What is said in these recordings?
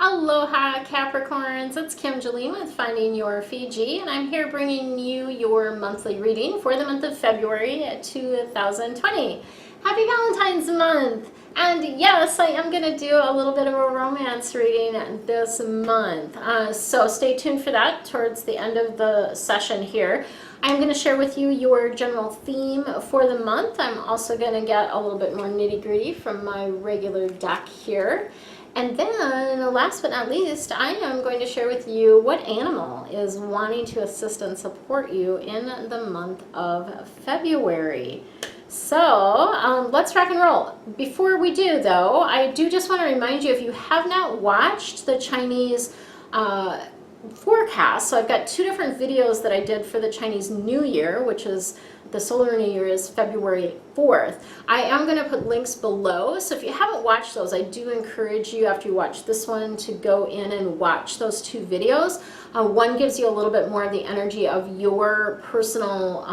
Aloha Capricorns, it's Kim Jolene with Finding Your Fiji, and I'm here bringing you your monthly reading for the month of February 2020. Happy Valentine's month! And yes, I am going to do a little bit of a romance reading this month, so stay tuned for that towards the end of the session here. I'm going to share with you your general theme for the month. I'm also going to get a little bit more nitty-gritty from my regular deck here. And then, last but not least, I am going to share with you what animal is wanting to assist and support you in the month of February. So, let's rock and roll. Before we do, though, I do just want to remind you, if you have not watched the Chinese forecast, so I've got two different videos that I did for the Chinese New Year, which is the solar new year is February 4th. I am going to put links below, so if you haven't watched those, I do encourage you after you watch this one to go in and watch those two videos. One gives you a little bit more of the energy of your personal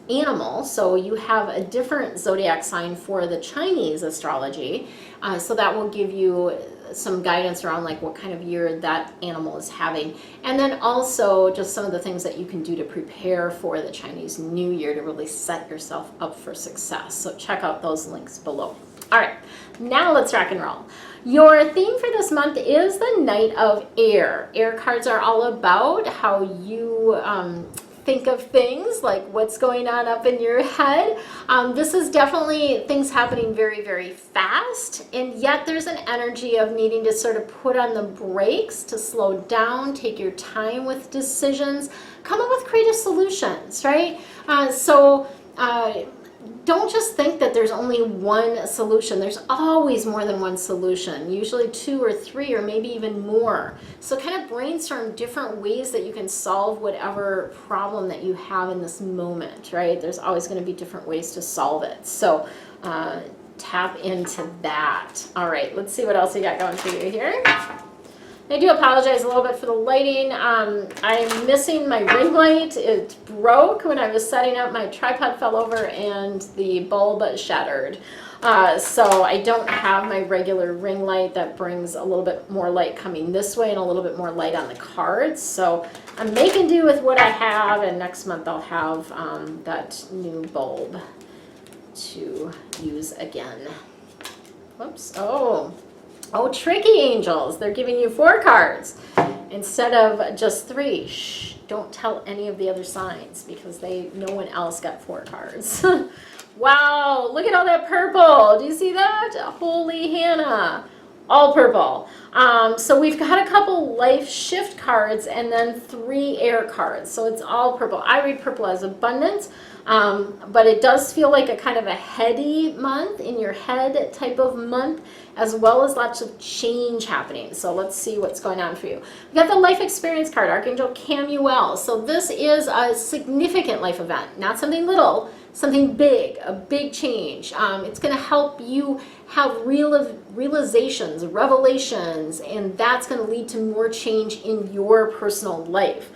animal, so you have a different zodiac sign for the Chinese astrology, so that will give you some guidance around like what kind of year that animal is having, and then also just some of the things that you can do to prepare for the Chinese New Year to really set yourself up for success. So check out those links below. All right, now let's rock and roll. Your theme for this month is the Knight of Air. Air cards are all about how you think of things, like what's going on up in your head. This is definitely things happening very, very fast, and yet there's an energy of needing to sort of put on the brakes, to slow down, take your time with decisions, come up with creative solutions, right? Don't just think that there's only one solution. There's always more than one solution, usually two or three or maybe even more. So kind of brainstorm different ways that you can solve whatever problem that you have in this moment, right? There's always going to be different ways to solve it. So tap into that. All right, let's see what else we got going for you here. I do apologize a little bit for the lighting. I'm missing my ring light. It broke when I was setting up. My tripod fell over and the bulb shattered. So I don't have my regular ring light that brings a little bit more light coming this way and a little bit more light on the cards. So I'm making do with what I have, and next month I'll have that new bulb to use again. Whoops. Oh, tricky angels. They're giving you 4 cards instead of just 3. Shh, don't tell any of the other signs because no one else got 4 cards. Wow, look at all that purple. Do you see that? Holy Hannah. All purple. So we've got a couple life shift cards and then 3 air cards. So it's all purple. I read purple as abundance, but it does feel like a kind of a heady month, in your head type of month, as well as lots of change happening. So let's see what's going on for you. We've got the life experience card, Archangel Camuel. So this is a significant life event, not something little, something big, a big change. It's going to help you have realizations, revelations, and that's going to lead to more change in your personal life.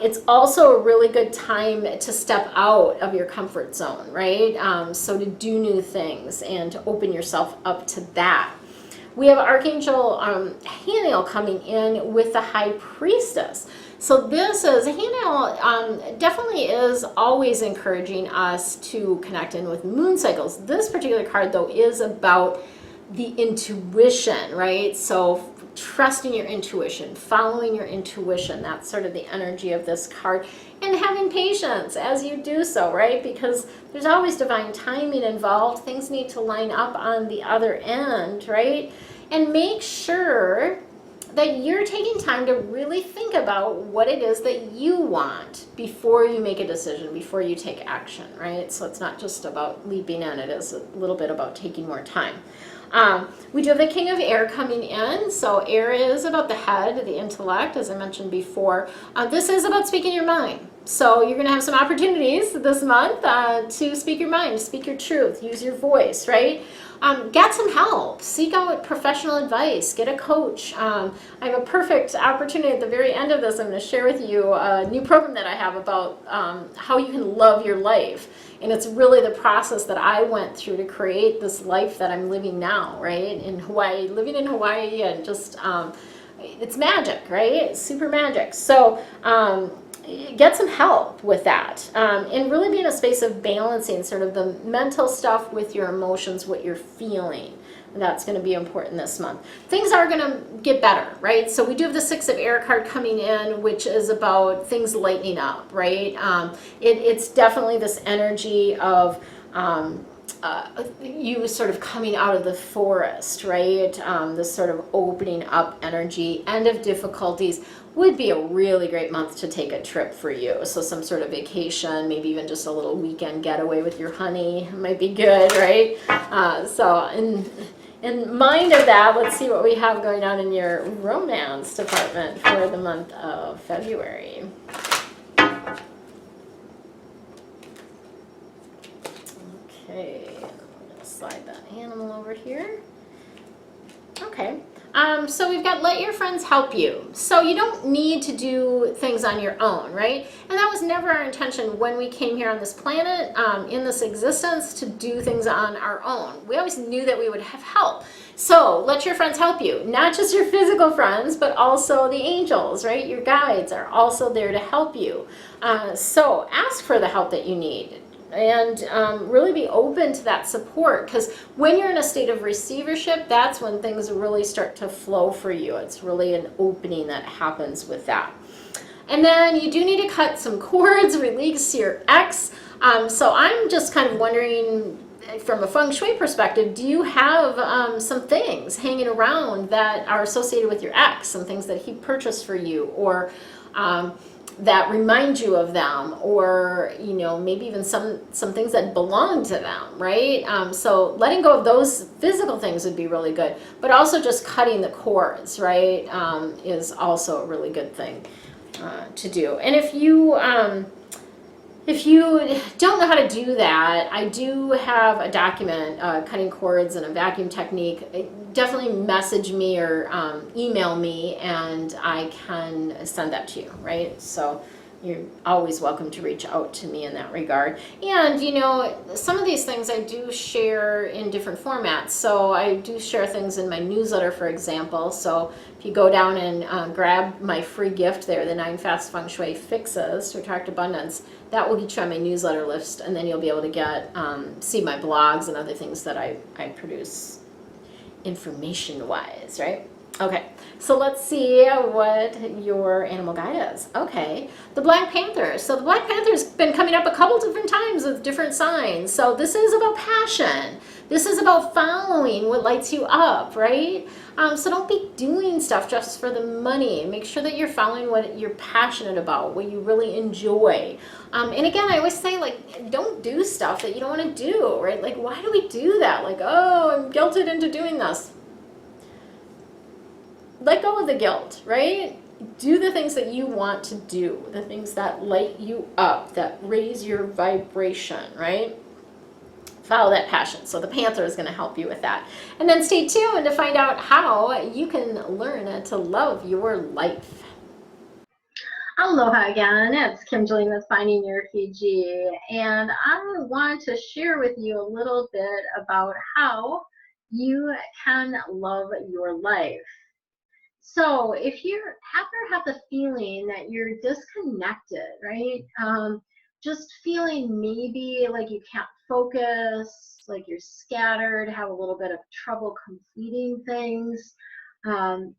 It's also a really good time to step out of your comfort zone, right? So to do new things and to open yourself up to that. We have Archangel Haniel coming in with the High Priestess. So this is, Haniel definitely is always encouraging us to connect in with moon cycles. This particular card, though, is about the intuition, right? So trusting your intuition, following your intuition, that's sort of the energy of this card. And having patience as you do so, right? Because there's always divine timing involved. Things need to line up on the other end, right? And make sure that you're taking time to really think about what it is that you want before you make a decision, before you take action, right? So it's not just about leaping in, it is a little bit about taking more time. We do have the King of Air coming in. So air is about the head, the intellect, as I mentioned before. This is about speaking your mind. So you're going to have some opportunities this month to speak your mind, speak your truth, use your voice, right? Get some help, seek out professional advice, get a coach. I have a perfect opportunity at the very end of this. I'm going to share with you a new program that I have about how you can love your life. And it's really the process that I went through to create this life that I'm living now, right? In Hawaii, living in Hawaii, and just, it's magic, right? It's super magic. So, get some help with that, and really be in a space of balancing sort of the mental stuff with your emotions, what you're feeling. That's going to be important this month. Things are going to get better, right? So we do have the Six of Air card coming in, which is about things lightening up, right? It's definitely this energy of you sort of coming out of the forest, right? This sort of opening up energy, end of difficulties. Would be a really great month to take a trip for you. So some sort of vacation, maybe even just a little weekend getaway with your honey might be good, right? So in mind of that, let's see what we have going on in your romance department for the month of February. Okay, I'm going to slide that animal over here. Okay. So we've got let your friends help you. So you don't need to do things on your own, right? And that was never our intention when we came here on this planet, in this existence, to do things on our own. We always knew that we would have help. So let your friends help you. Not just your physical friends, but also the angels, right? Your guides are also there to help you. So ask for the help that you need. And really be open to that support, because when you're in a state of receivership, that's when things really start to flow for you. It's really an opening that happens with that. And then you do need to cut some cords, release your ex. So I'm just kind of wondering, from a feng shui perspective, do you have some things hanging around that are associated with your ex, some things that he purchased for you, or that remind you of them, or maybe even some things that belong to them, right? So letting go of those physical things would be really good, but also just cutting the cords, right, is also a really good thing to do. And if you don't know how to do that, I do have a document, cutting cords and a vacuum technique. Definitely message me or email me, and I can send that to you, right? So you're always welcome to reach out to me in that regard. And some of these things I do share in different formats. So I do share things in my newsletter, for example. So if you go down and grab my free gift there, the 9 Fast Feng Shui Fixes to Attract Abundance, that will get you on my newsletter list, and then you'll be able to get see my blogs and other things that I produce information-wise, right? Okay, so let's see what your animal guide is. Okay, the Black Panther. So the Black Panther's been coming up a couple different times with different signs. So this is about passion. This is about following what lights you up, right? So don't be doing stuff just for the money. Make sure that you're following what you're passionate about, what you really enjoy. And again, I always say, like, don't do stuff that you don't want to do, right? Like, why do we do that? Like, oh, I'm guilted into doing this. Let go of the guilt, right? Do the things that you want to do, the things that light you up, that raise your vibration, right? Follow that passion. So the Panther is going to help you with that. And then stay tuned to find out how you can learn to love your life. Aloha again, it's Kim Jillian with Finding Your Fiji, and I want to share with you a little bit about how you can love your life. So if you ever have the feeling that you're disconnected, right? Just feeling maybe like you can't focus, like you're scattered, have a little bit of trouble completing things.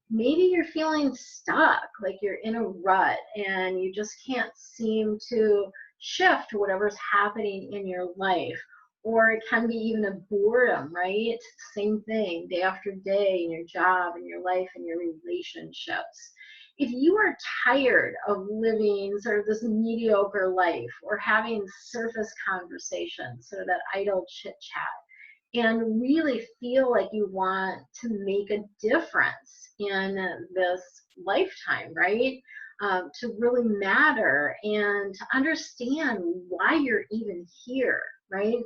Maybe you're feeling stuck, like you're in a rut and you just can't seem to shift whatever's happening in your life. Or it can be even a boredom, right? Same thing, day after day in your job, in your life, in your relationships. If you are tired of living sort of this mediocre life, or having surface conversations, sort of that idle chit chat, and really feel like you want to make a difference in this lifetime, right? to really matter and to understand why you're even here, right?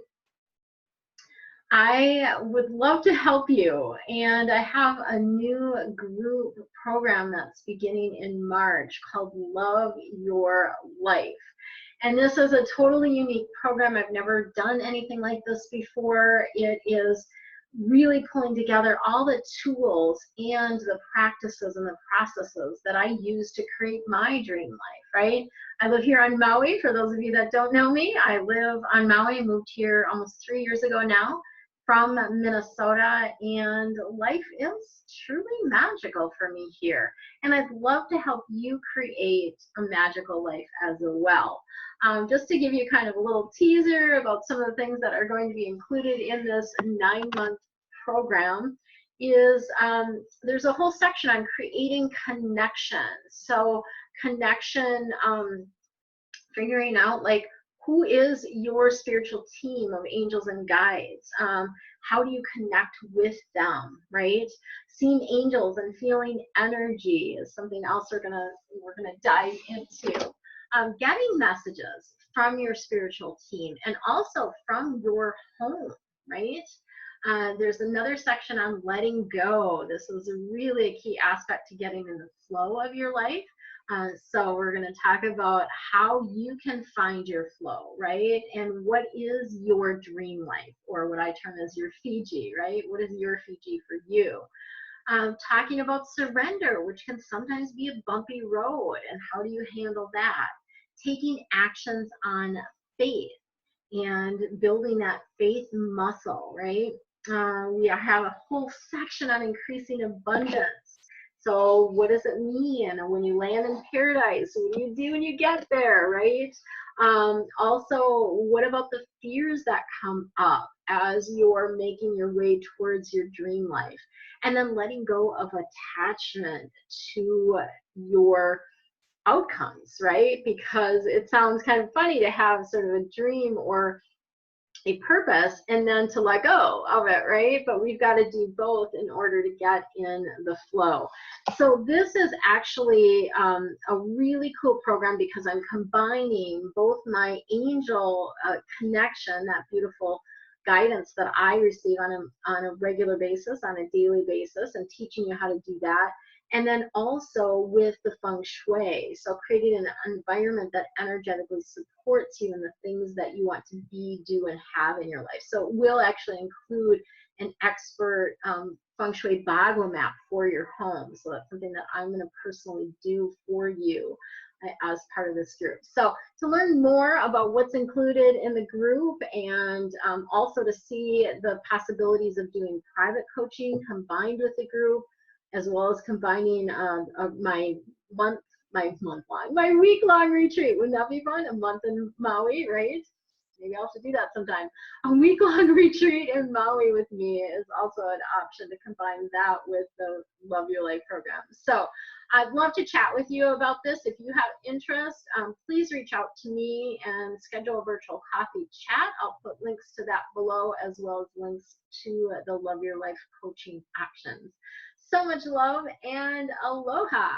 I would love to help you, and I have a new group program that's beginning in March called Love Your Life. And this is a totally unique program. I've never done anything like this before. It is really pulling together all the tools and the practices and the processes that I use to create my dream life, right? I live here on Maui. For those of you that don't know me, I live on Maui. I moved here almost 3 years ago now from Minnesota, and life is truly magical for me here. And I'd love to help you create a magical life as well. Just to give you kind of a little teaser about some of the things that are going to be included in this 9-month program is there's a whole section on creating connection. So connection, figuring out like who is your spiritual team of angels and guides? How do you connect with them, right? Seeing angels and feeling energy is something else we're gonna dive into. Getting messages from your spiritual team and also from your home, right? There's another section on letting go. This is really a key aspect to getting in the flow of your life. So we're going to talk about how you can find your flow, right? And what is your dream life, or what I term as your Fiji, right? What is your Fiji for you? Talking about surrender, which can sometimes be a bumpy road, and how do you handle that? Taking actions on faith and building that faith muscle, right? We have a whole section on increasing abundance. So what does it mean when you land in paradise? What do you do when you get there, right? Also, what about the fears that come up as you're making your way towards your dream life? And then letting go of attachment to your outcomes, right? Because it sounds kind of funny to have sort of a dream or a purpose and then to let go of it, right? But we've got to do both in order to get in the flow. So this is actually a really cool program because I'm combining both my angel connection, that beautiful guidance that I receive on a regular basis, on a daily basis, and teaching you how to do that. And then also with the feng shui, so creating an environment that energetically supports you in the things that you want to be, do, and have in your life. So it will actually include an expert feng shui bagua map for your home. So that's something that I'm going to personally do for you as part of this group. So to learn more about what's included in the group, and also to see the possibilities of doing private coaching combined with the group, as well as combining my week-long retreat. Wouldn't that be fun? A month in Maui, right? Maybe I'll have to do that sometime. A week-long retreat in Maui with me is also an option to combine that with the Love Your Life program. So I'd love to chat with you about this. If you have interest, please reach out to me and schedule a virtual coffee chat. I'll put links to that below, as well as links to the Love Your Life coaching options. So much love and aloha.